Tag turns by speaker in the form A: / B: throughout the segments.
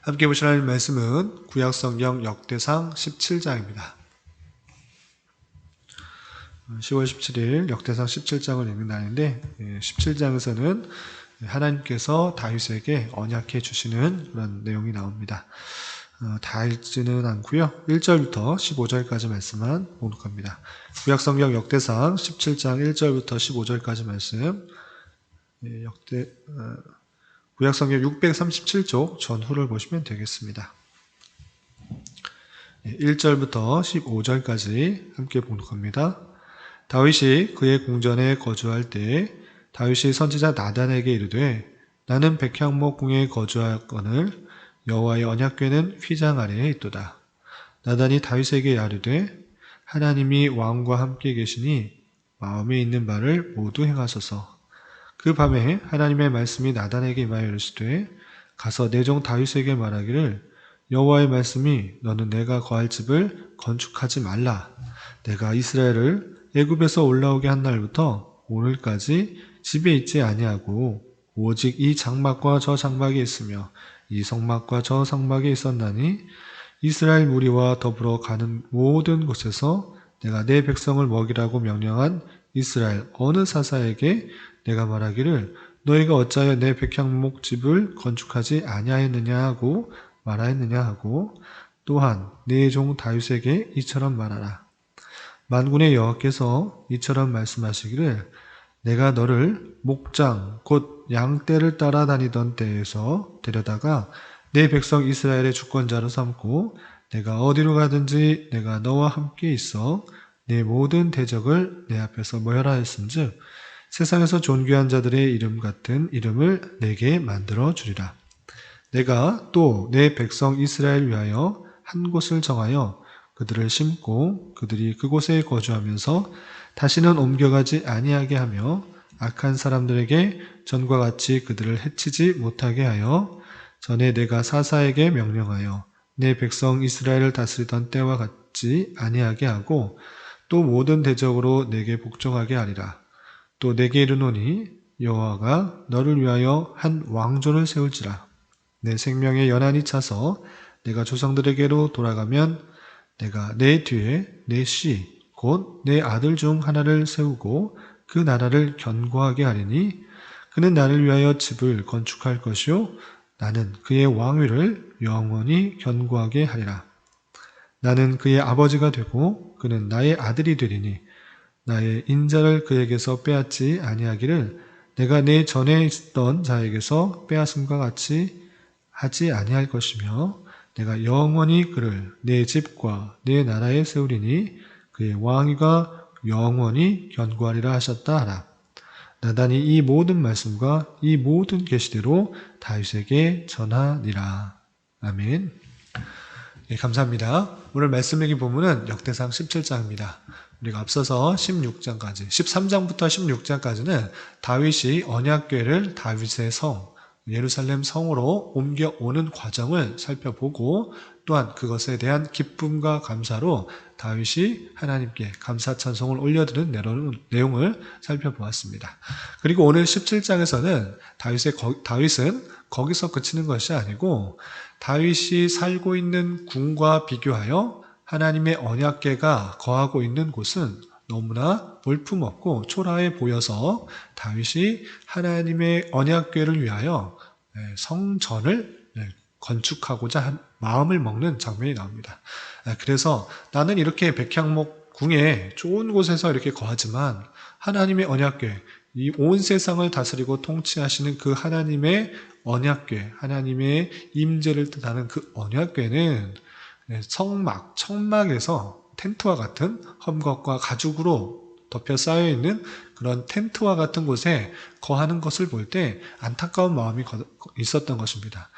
A: 함께 보실 하나님 말씀은 구약성경 역대상 17장입니다. 10월 17일 역대상 17장을 읽는 날인데 17장에서는 하나님께서 다윗에게 언약해 주시는 그런 내용이 나옵니다. 다 읽지는 않고요. 1절부터 15절까지 말씀만 봉독합니다. 구약성경 역대상 17장 1절부터 15절까지 말씀, 구약성경 637쪽 전후를 보시면 되겠습니다. 1절부터 15절까지 함께 봉독합니다. 다윗이 그의 궁전에 거주할 때에 다윗이 선지자 나단에게 이르되 나는 백향목 궁에 거주하거늘 여호와의 언약궤는 휘장 아래에 있도다. 나단이 다윗에게 아뢰되 하나님이 왕과 함께 계시니 마음에 있는 바를 모두 행하소서. 그 밤에 하나님의 말씀이 나단에게 임하여 이르시되 가서 내 종 다윗에게 말하기를 여호와의 말씀이 너는 내가 거할 집을 건축하지 말라. 내가 이스라엘을 애굽에서 올라오게 한 날부터 오늘까지 집에 있지 아니하고 오직 이 장막과 저 장막에 있으며 이 성막과 저 성막에 있었나니 이스라엘 무리와 더불어 가는 모든 곳에서 내가 내 백성을 먹이라고 명령한 이스라엘 어느 사사에게 내가 말하기를 너희가 어찌하여 내 백향목 집을 건축하지 아니하였느냐 하고 말하였느냐 하고 또한 내 종 다윗에게 이처럼 말하라. 만군의 여호와께서 이처럼 말씀하시기를 내가 너를 목장 곧 양떼를 따라다니던 때에서 데려다가 내 백성 이스라엘의 주권자로 삼고 내가 어디로 가든지 내가 너와 함께 있어 내 모든 대적을 내 앞에서 멸하라 했은즉 세상에서 존귀한 자들의 이름 같은 이름을 내게 만들어 주리라. 내가 또 내 백성 이스라엘 위하여 한 곳을 정하여 그들을 심고 그들이 그곳에 거주하면서 다시는 옮겨가지 아니하게 하며 악한 사람들에게 전과 같이 그들을 해치지 못하게 하여 전에 내가 사사에게 명령하여 내 백성 이스라엘을 다스리던 때와 같지 아니하게 하고 또 모든 대적으로 내게 복종하게 하리라. 또 내게 이르노니 여호와가 너를 위하여 한 왕조를 세울지라. 내 생명에 연한이 차서 내가 조상들에게로 돌아가면 내가 내 뒤에 내 씨 곧 내 아들 중 하나를 세우고 그 나라를 견고하게 하리니 그는 나를 위하여 집을 건축할 것이요 나는 그의 왕위를 영원히 견고하게 하리라. 나는 그의 아버지가 되고 그는 나의 아들이 되리니 나의 인자를 그에게서 빼앗지 아니하기를 내가 내 전에 있던 자에게서 빼앗음과 같이 하지 아니할 것이며 내가 영원히 그를 내 집과 내 나라에 세우리니 그의 왕위가 영원히 견고하리라 하셨다 하라. 나단이 이 모든 말씀과 이 모든 계시대로 다윗에게 전하니라. 아멘. 예, 감사합니다. 오늘 말씀 읽기 본문은 역대상 17장입니다. 우리가 앞서서 16장까지, 13장부터 16장까지는 다윗이 언약궤를 다윗의 성, 예루살렘 성으로 옮겨오는 과정을 살펴보고 또한 그것에 대한 기쁨과 감사로 다윗이 하나님께 감사 찬송을 올려드는 내용을 살펴보았습니다. 그리고 오늘 17장에서는 다윗은 거기서 그치는 것이 아니고 다윗이 살고 있는 궁과 비교하여 하나님의 언약궤가 거하고 있는 곳은 너무나 볼품없고 초라해 보여서 다윗이 하나님의 언약궤를 위하여 성전을 건축하고자 한 마음을 먹는 장면이 나옵니다. 그래서 나는 이렇게 백향목 궁에 좋은 곳에서 이렇게 거하지만 하나님의 언약궤, 이 온 세상을 다스리고 통치하시는 그 하나님의 언약궤, 하나님의 임재를 뜻하는 그 언약궤는 성막, 천막에서 텐트와 같은 험곡과 가죽으로 덮여 쌓여 있는 그런 텐트와 같은 곳에 거하는 것을 볼 때 안타까운 마음이 있었던 것입니다.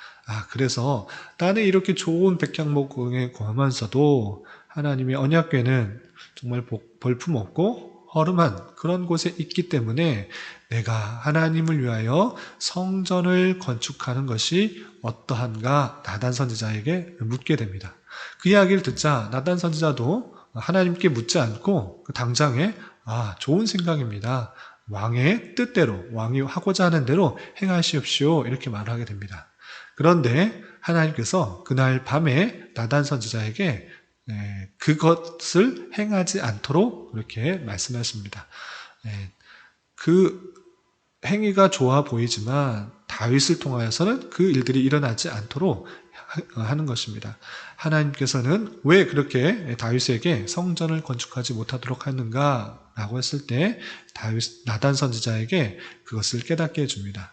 A: 그래서 나는 이렇게 좋은 백향목궁에 거하면서도 하나님의 언약궤는 정말 볼품없고 허름한 그런 곳에 있기 때문에 내가 하나님을 위하여 성전을 건축하는 것이 어떠한가 나단 선지자에게 묻게 됩니다. 그 이야기를 듣자 나단 선지자도 하나님께 묻지 않고 당장에 좋은 생각입니다. 왕의 뜻대로 왕이 하고자 하는 대로 행하시옵시오 이렇게 말하게 됩니다. 그런데 하나님께서 그날 밤에 나단 선지자에게 그것을 행하지 않도록 그렇게 말씀하십니다. 그 행위가 좋아 보이지만 다윗을 통하여서는 그 일들이 일어나지 않도록 하는 것입니다. 하나님께서는 왜 그렇게 다윗에게 성전을 건축하지 못하도록 하는가 라고 했을 때 나단 선지자에게 그것을 깨닫게 해줍니다.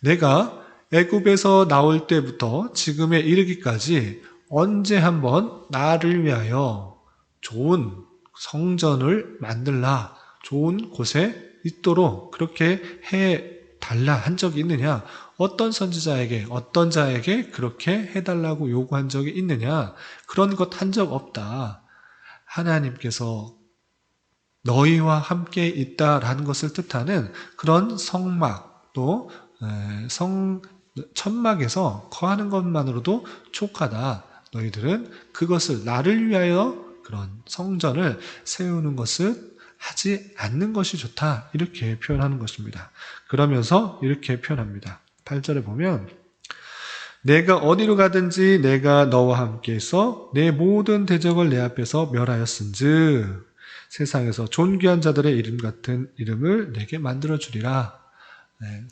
A: 내가 애굽에서 나올 때부터 지금에 이르기까지 언제 한번 나를 위하여 좋은 성전을 만들라, 좋은 곳에 있도록 그렇게 해달라 한 적이 있느냐? 어떤 선지자에게, 어떤 자에게 그렇게 해달라고 요구한 적이 있느냐? 그런 것 한 적 없다. 하나님께서 너희와 함께 있다라는 것을 뜻하는 그런 성막, 또 천막에서 거하는 것만으로도 족하다. 너희들은 그것을 나를 위하여 그런 성전을 세우는 것을 하지 않는 것이 좋다. 이렇게 표현하는 것입니다. 그러면서 이렇게 표현합니다. 8절에 보면 내가 어디로 가든지 내가 너와 함께해서 내 모든 대적을 내 앞에서 멸하였은즉 세상에서 존귀한 자들의 이름 같은 이름을 내게 만들어주리라.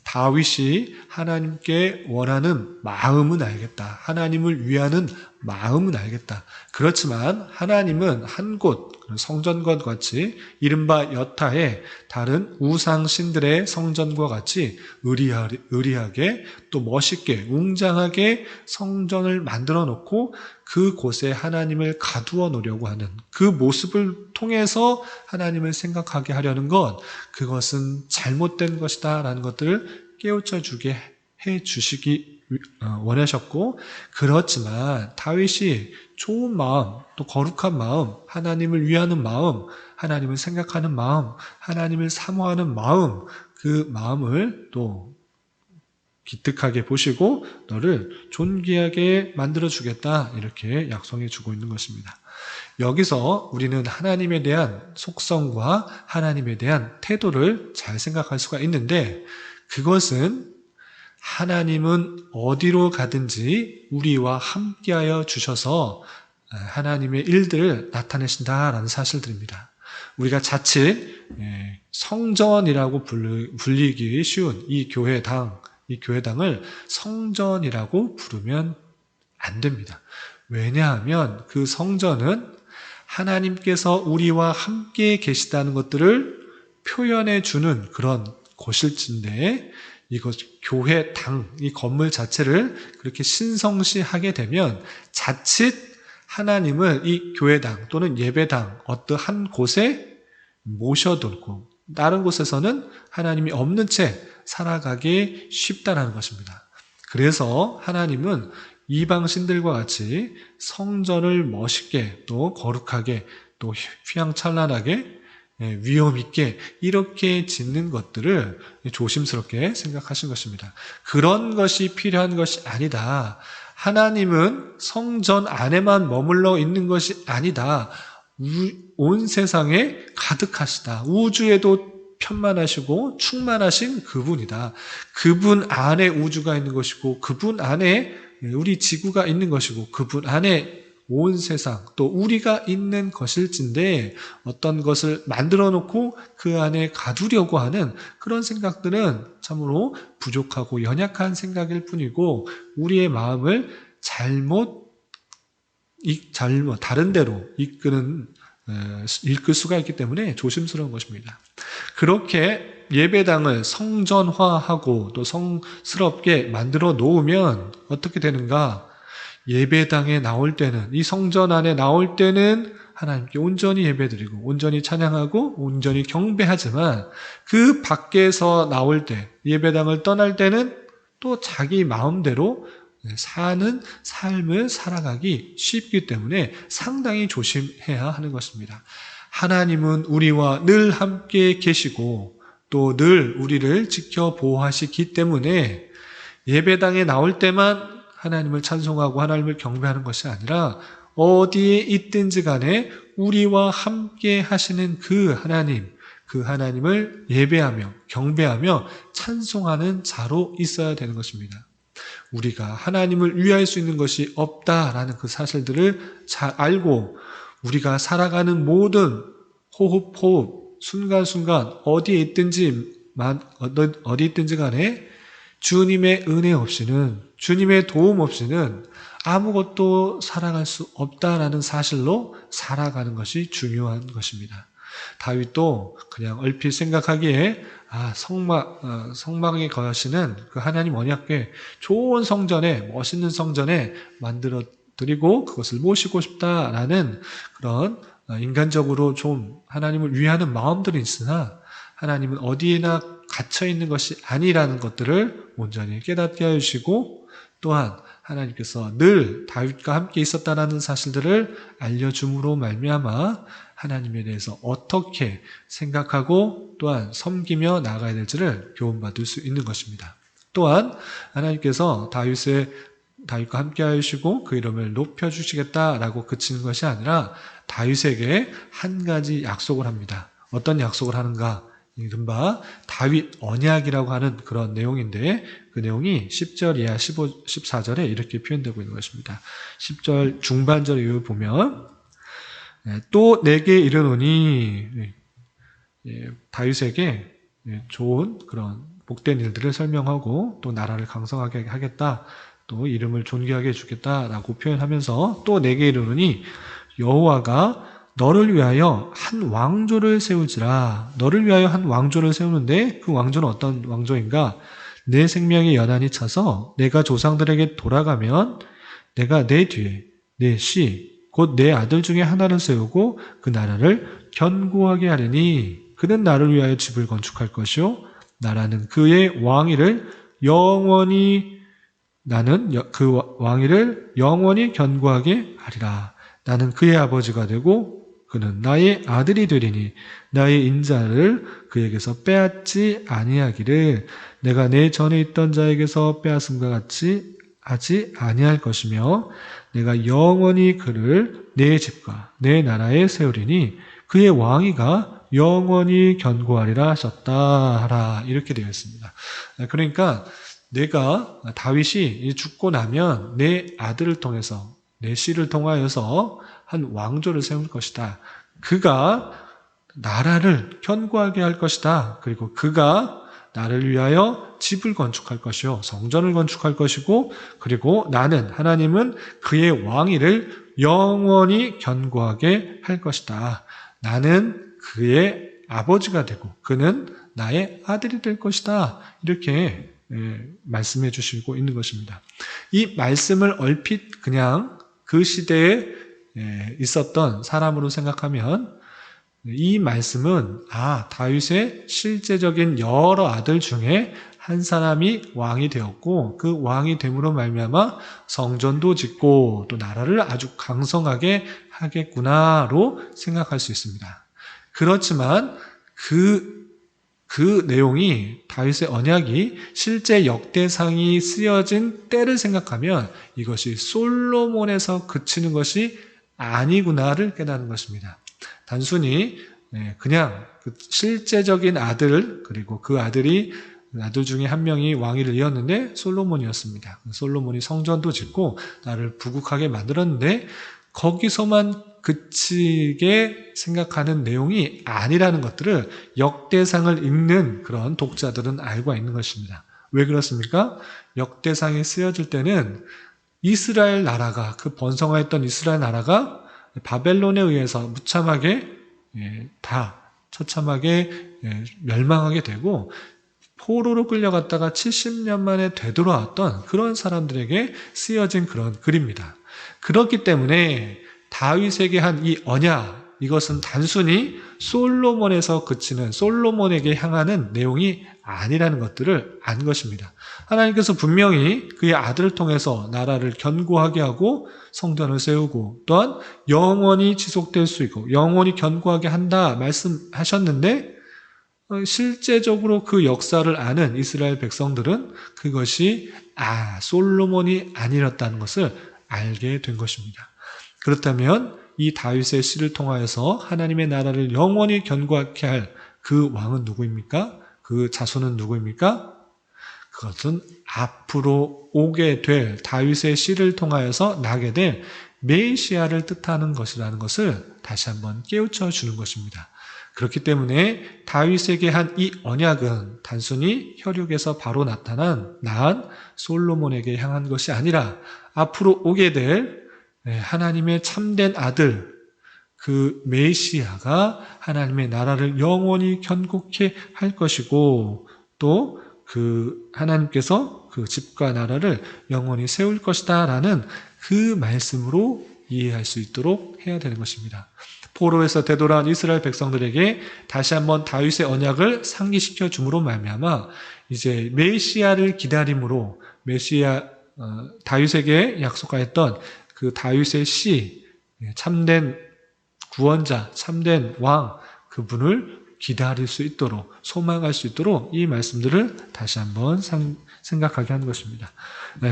A: 다윗이 하나님께 원하는 마음은 알겠다. 하나님을 위하는 마음은 알겠다. 그렇지만 하나님은 한 곳, 성전과 같이 이른바 여타의 다른 우상신들의 성전과 같이 의리하게 또 멋있게 웅장하게 성전을 만들어 놓고 그곳에 하나님을 가두어 놓으려고 하는 그 모습을 통해서 하나님을 생각하게 하려는 것, 그것은 잘못된 것이다 라는 것들을 깨우쳐 주게 해 주시기 원하셨고, 그렇지만 다윗이 좋은 마음, 또 거룩한 마음, 하나님을 위하는 마음, 하나님을 생각하는 마음, 하나님을 사모하는 마음, 그 마음을 또 기특하게 보시고 너를 존귀하게 만들어주겠다, 이렇게 약속해 주고 있는 것입니다. 여기서 우리는 하나님에 대한 속성과 하나님에 대한 태도를 잘 생각할 수가 있는데, 그것은 하나님은 어디로 가든지 우리와 함께하여 주셔서 하나님의 일들을 나타내신다라는 사실들입니다. 우리가 자칫 성전이라고 불리기 쉬운 이 교회당을 성전이라고 부르면 안 됩니다. 왜냐하면 그 성전은 하나님께서 우리와 함께 계시다는 것들을 표현해 주는 그런 곳일진데, 이것 교회당, 이 건물 자체를 그렇게 신성시하게 되면 자칫 하나님을 이 교회당 또는 예배당 어떠한 곳에 모셔두고 다른 곳에서는 하나님이 없는 채 살아가기 쉽다는 것입니다. 그래서 하나님은 이방신들과 같이 성전을 멋있게 또 거룩하게 또 휘황찬란하게 위험 있게 이렇게 짓는 것들을 조심스럽게 생각하신 것입니다. 그런 것이 필요한 것이 아니다. 하나님은 성전 안에만 머물러 있는 것이 아니다. 온 세상에 가득하시다. 우주에도 편만하시고 충만하신 그분이다. 그분 안에 우주가 있는 것이고, 그분 안에 우리 지구가 있는 것이고, 그분 안에 온 세상 또 우리가 있는 것일진데, 어떤 것을 만들어 놓고 그 안에 가두려고 하는 그런 생각들은 참으로 부족하고 연약한 생각일 뿐이고, 우리의 마음을 잘못 다른 데로 이끌 수가 있기 때문에 조심스러운 것입니다. 그렇게 예배당을 성전화하고 또 성스럽게 만들어 놓으면 어떻게 되는가? 예배당에 나올 때는, 이 성전 안에 나올 때는 하나님께 온전히 예배드리고 온전히 찬양하고 온전히 경배하지만, 그 밖에서 나올 때, 예배당을 떠날 때는 또 자기 마음대로 사는 삶을 살아가기 쉽기 때문에 상당히 조심해야 하는 것입니다. 하나님은 우리와 늘 함께 계시고 또 늘 우리를 지켜 보호하시기 때문에 예배당에 나올 때만 하나님을 찬송하고 하나님을 경배하는 것이 아니라 어디에 있든지 간에 우리와 함께 하시는 그 하나님을 예배하며 경배하며 찬송하는 자로 있어야 되는 것입니다. 우리가 하나님을 위할 수 있는 것이 없다라는 그 사실들을 잘 알고 우리가 살아가는 모든 호흡, 순간순간 어디 있든지 간에 주님의 은혜 없이는, 주님의 도움 없이는 아무것도 살아갈 수 없다라는 사실로 살아가는 것이 중요한 것입니다. 다윗도 그냥 얼핏 생각하기에 성막에 거하시는 그 하나님 언약궤 좋은 성전에, 멋있는 성전에 만들어 드리고 그것을 모시고 싶다라는 그런 인간적으로 좀 하나님을 위하는 마음들이 있으나 하나님은 어디에나 갇혀 있는 것이 아니라는 것들을 온전히 깨닫게 해주시고 또한 하나님께서 늘 다윗과 함께 있었다라는 사실들을 알려줌으로 말미암아 하나님에 대해서 어떻게 생각하고 또한 섬기며 나아가야 될지를 교훈받을 수 있는 것입니다. 또한 하나님께서 다윗과 함께 하시고 그 이름을 높여주시겠다라고 그치는 것이 아니라 다윗에게 한 가지 약속을 합니다. 어떤 약속을 하는가? 이른바 다윗 언약이라고 하는 그런 내용인데 그 내용이 10절 이하 14절에 이렇게 표현되고 있는 것입니다. 10절 중반절에 보면 또 내게 이르노니 다윗에게 좋은 그런 복된 일들을 설명하고 또 나라를 강성하게 하겠다, 또 이름을 존귀하게 해주겠다라고 표현하면서 또 내게 이르노니 여호와가 너를 위하여 한 왕조를 세우지라. 너를 위하여 한 왕조를 세우는데 그 왕조는 어떤 왕조인가? 내 생명이 연한이 차서 내가 조상들에게 돌아가면 내가 내 뒤에 내 곧 내 아들 중에 하나를 세우고 그 나라를 견고하게 하리니 그는 나를 위하여 집을 건축할 것이요 나라는 그의 왕위를 영원히 견고하게 하리라. 나는 그의 아버지가 되고 그는 나의 아들이 되리니 나의 인자를 그에게서 빼앗지 아니하기를 내가 내 전에 있던 자에게서 빼앗음과 같이 하지 아니할 것이며 내가 영원히 그를 내 집과 내 나라에 세우리니 그의 왕위가 영원히 견고하리라 하셨다 하라. 이렇게 되어 있습니다. 그러니까 다윗이 죽고 나면 내 아들을 통해서 내 씨를 통하여서 한 왕조를 세울 것이다. 그가 나라를 견고하게 할 것이다. 그리고 그가 나를 위하여 집을 건축할 것이요 성전을 건축할 것이고 그리고 하나님은 그의 왕위를 영원히 견고하게 할 것이다. 나는 그의 아버지가 되고 그는 나의 아들이 될 것이다. 이렇게 말씀해 주시고 있는 것입니다. 이 말씀을 얼핏 그냥 그 시대에 있었던 사람으로 생각하면 이 말씀은 다윗의 실제적인 여러 아들 중에 한 사람이 왕이 되었고 그 왕이 됨으로 말미암아 성전도 짓고 또 나라를 아주 강성하게 하겠구나로 생각할 수 있습니다. 그렇지만 그 내용이 다윗의 언약이 실제 역대상이 쓰여진 때를 생각하면 이것이 솔로몬에서 그치는 것이 아니구나를 깨닫는 것입니다. 단순히 그냥 실제적인 아들 그리고 그 아들 중에 한 명이 왕위를 이었는데 솔로몬이었습니다. 솔로몬이 성전도 짓고 나를 부국하게 만들었는데 거기서만 그치게 생각하는 내용이 아니라는 것들을 역대상을 읽는 그런 독자들은 알고 있는 것입니다. 왜 그렇습니까? 역대상이 쓰여질 때는 이스라엘 나라가 그 번성하였던 이스라엘 나라가 바벨론에 의해서 처참하게 멸망하게 되고 포로로 끌려갔다가 70년 만에 되돌아왔던 그런 사람들에게 쓰여진 그런 글입니다. 그렇기 때문에 다윗에게 한 이 언약, 이것은 단순히 솔로몬에서 그치는 솔로몬에게 향하는 내용이 아니라는 것들을 안 것입니다. 하나님께서 분명히 그의 아들을 통해서 나라를 견고하게 하고 성전을 세우고 또한 영원히 지속될 수 있고 영원히 견고하게 한다 말씀하셨는데 실제적으로 그 역사를 아는 이스라엘 백성들은 그것이 솔로몬이 아니었다는 것을 알게 된 것입니다. 그렇다면 이 다윗의 씨를 통하여서 하나님의 나라를 영원히 견고하게 할 그 왕은 누구입니까? 그 자손은 누구입니까? 그것은 앞으로 오게 될 다윗의 씨를 통하여서 나게 될 메시아를 뜻하는 것이라는 것을 다시 한번 깨우쳐 주는 것입니다. 그렇기 때문에 다윗에게 한 이 언약은 단순히 혈육에서 바로 낳은 솔로몬에게 향한 것이 아니라 앞으로 오게 될 하나님의 참된 아들, 그 메시아가 하나님의 나라를 영원히 견고케 할 것이고, 또 그 하나님께서 그 집과 나라를 영원히 세울 것이다 라는 그 말씀으로 이해할 수 있도록 해야 되는 것입니다. 포로에서 되돌아온 이스라엘 백성들에게 다시 한번 다윗의 언약을 상기시켜 줌으로 말미암아 이제 메시아를 기다림으로 다윗에게 약속하였던 그 다윗의 씨, 참된 구원자, 참된 왕, 그분을 기다릴 수 있도록, 소망할 수 있도록 이 말씀들을 다시 한번 생각하게 하는 것입니다.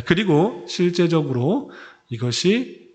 A: 그리고 실제적으로 이것이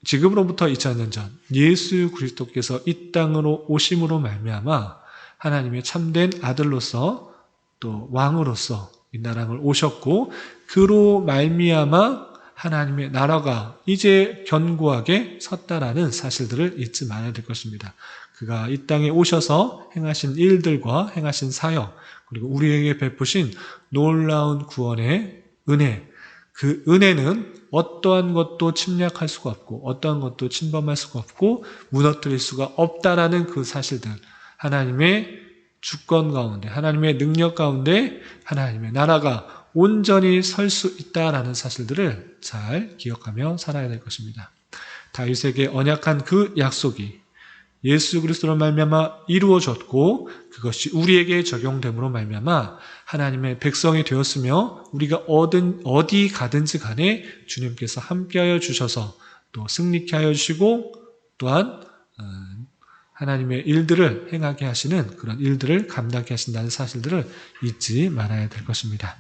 A: 지금으로부터 2000년 전 예수 그리스도께서 이 땅으로 오심으로 말미암아 하나님의 참된 아들로서 또 왕으로서 이 나라를 오셨고, 그로 말미암아 하나님의 나라가 이제 견고하게 섰다라는 사실들을 잊지 말아야 될 것입니다. 그가 이 땅에 오셔서 행하신 일들과 행하신 사역, 그리고 우리에게 베푸신 놀라운 구원의 은혜, 그 은혜는 어떠한 것도 침략할 수가 없고 어떠한 것도 침범할 수가 없고 무너뜨릴 수가 없다라는 그 사실들, 하나님의 주권 가운데, 하나님의 능력 가운데 하나님의 나라가 온전히 설 수 있다라는 사실들을 잘 기억하며 살아야 될 것입니다. 다윗에게 언약한 그 약속이 예수 그리스도로 말미암아 이루어졌고, 그것이 우리에게 적용됨으로 말미암아 하나님의 백성이 되었으며, 우리가 어디 가든지 간에 주님께서 함께하여 주셔서 또 승리케 하여 주시고, 또한 하나님의 일들을 행하게 하시는 그런 일들을 감당케 하신다는 사실들을 잊지 말아야 될 것입니다.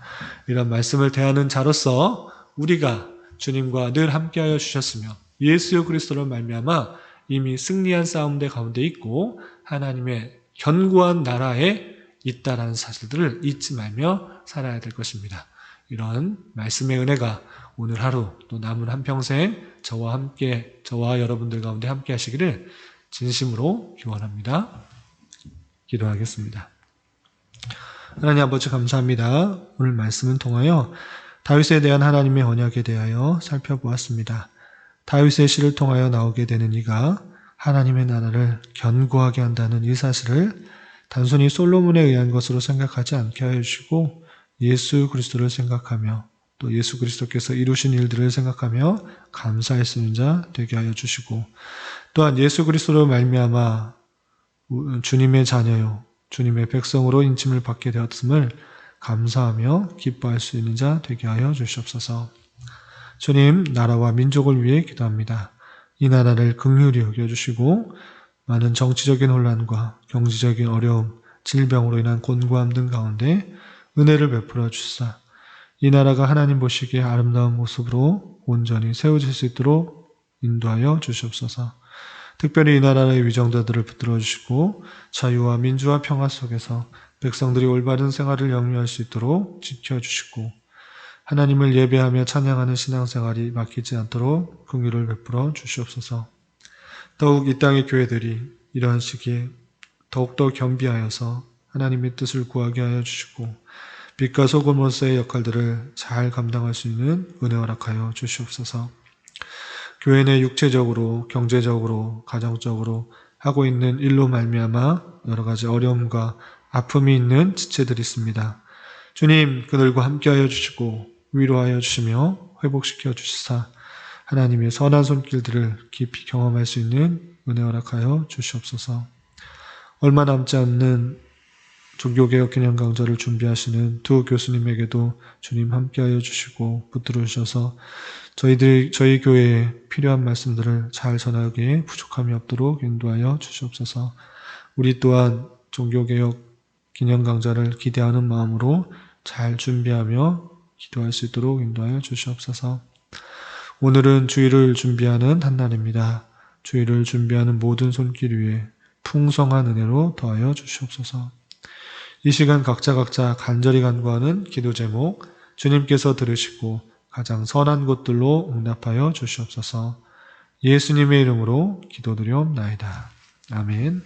A: 이런 말씀을 대하는 자로서 우리가 주님과 늘 함께하여 주셨으며 예수 그리스도로 말미암아 이미 승리한 싸움대 가운데 있고 하나님의 견고한 나라에 있다라는 사실들을 잊지 말며 살아야 될 것입니다. 이런 말씀의 은혜가 오늘 하루 또 남은 한평생 저와 여러분들 가운데 함께 하시기를 진심으로 기원합니다. 기도하겠습니다. 하나님 아버지 감사합니다. 오늘 말씀을 통하여 다윗에 대한 하나님의 언약에 대하여 살펴보았습니다. 다윗의 시를 통하여 나오게 되는 이가 하나님의 나라를 견고하게 한다는 이 사실을 단순히 솔로몬에 의한 것으로 생각하지 않게 하여 주시고, 예수 그리스도를 생각하며 또 예수 그리스도께서 이루신 일들을 생각하며 감사할 수 있는 자 되게 하여 주시고, 또한 예수 그리스도로 말미암아 주님의 자녀요 주님의 백성으로 인침을 받게 되었음을 감사하며 기뻐할 수 있는 자 되게 하여 주시옵소서. 주님, 나라와 민족을 위해 기도합니다. 이 나라를 긍휼히 여겨주시고 많은 정치적인 혼란과 경제적인 어려움, 질병으로 인한 곤고함 등 가운데 은혜를 베풀어 주시사 이 나라가 하나님 보시기에 아름다운 모습으로 온전히 세워질 수 있도록 인도하여 주시옵소서. 특별히 이 나라의 위정자들을 붙들어 주시고 자유와 민주와 평화 속에서 백성들이 올바른 생활을 영위할 수 있도록 지켜주시고, 하나님을 예배하며 찬양하는 신앙생활이 막히지 않도록 긍휼을 베풀어 주시옵소서. 더욱 이 땅의 교회들이 이러한 시기에 더욱더 겸비하여서 하나님의 뜻을 구하게 하여 주시고 빛과 소금으로서의 역할들을 잘 감당할 수 있는 은혜 허락하여 주시옵소서. 교회 내 육체적으로, 경제적으로, 가정적으로 하고 있는 일로 말미암아 여러 가지 어려움과 아픔이 있는 지체들이 있습니다. 주님, 그들과 함께하여 주시고 위로하여 주시며 회복시켜 주시사 하나님의 선한 손길들을 깊이 경험할 수 있는 은혜 허락하여 주시옵소서. 얼마 남지 않는 종교개혁 기념강좌를 준비하시는 두 교수님에게도 주님 함께하여 주시고 붙들어 주셔서 저희 교회에 필요한 말씀들을 잘 전하기에 부족함이 없도록 인도하여 주시옵소서. 우리 또한 종교개혁 기념강좌를 기대하는 마음으로 잘 준비하며 기도할 수 있도록 인도하여 주시옵소서. 오늘은 주일을 준비하는 한날입니다. 주일을 준비하는 모든 손길 위에 풍성한 은혜로 더하여 주시옵소서. 이 시간 각자 간절히 간구하는 기도 제목 주님께서 들으시고 가장 선한 곳들로 응답하여 주시옵소서. 예수님의 이름으로 기도드리옵나이다. 아멘.